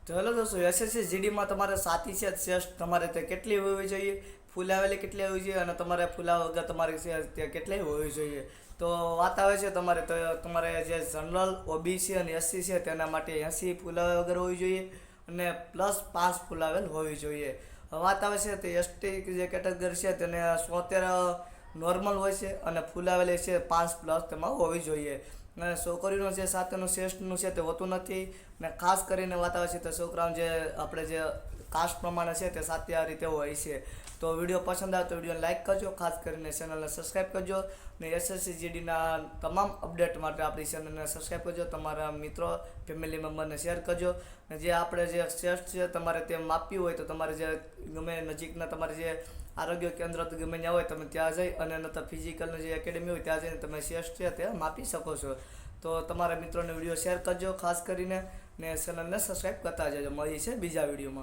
તો હેલો દોસ્તો, એસએસસી જીડીમાં તમારે સાતી છે શ્રેષ્ઠ તમારે તે કેટલી હોવી જોઈએ, ફૂલાવેલી કેટલી હોવી જોઈએ અને તમારે ફૂલાવા વગર તમારી છે તે કેટલી હોવી જોઈએ. તો વાત આવે છે તમારે તો તમારે જે જનરલ ઓબીસી અને એસસી છે તેના માટે 80 ફૂલાવા વગર હોવી જોઈએ અને +5 ફૂલાવેલ હોવી જોઈએ. વાત આવે છે તે એસટી જે કેટેગરી છે તેને 73 નોર્મલ હોય છે અને ફૂલાવેલી છે 5+ તેમાં હોવી જોઈએ. અને છોકરીઓનું જે સાથેનું શ્રેષ્ઠનું છે તે હોતું નથી. ને ખાસ કરીને વાત આવે છે તો છોકરાઓ જે આપણે જે કાસ્ટ પ્રમાણે છે તે સાથી આ રીતે હોય છે. તો વિડીયો પસંદ આવે તો વિડીયોને લાઇક કરજો, ખાસ કરીને ચેનલને સબસ્ક્રાઈબ કરજો ને એસએસસી જીડીના તમામ અપડેટ માટે આપણી ચેનલને સબસ્ક્રાઈબ કરજો. તમારા મિત્રો ફેમિલી મેમ્બરને શેર કરજો. ને જે આપણે જે શ્રેષ્ઠ છે તમારે તે માપ્યું હોય તો તમારે જે ગમે નજીકના તમારે જે આરોગ્ય કેન્દ્ર તો ગમે ત્યાં હોય તમે ત્યાં જઈ અને નતર ફિઝિકલની જે એકેડમી હોય ત્યાં જઈને તમે શ્રેષ્ઠ છે તે માપી શકો છો. તો તમારા મિત્રોને વિડીયો શેર કરજો ખાસ કરીને, ને ચેનલને સબસ્ક્રાઈબ કરતા જજો. મળીએ છે બીજા વિડીયોમાં.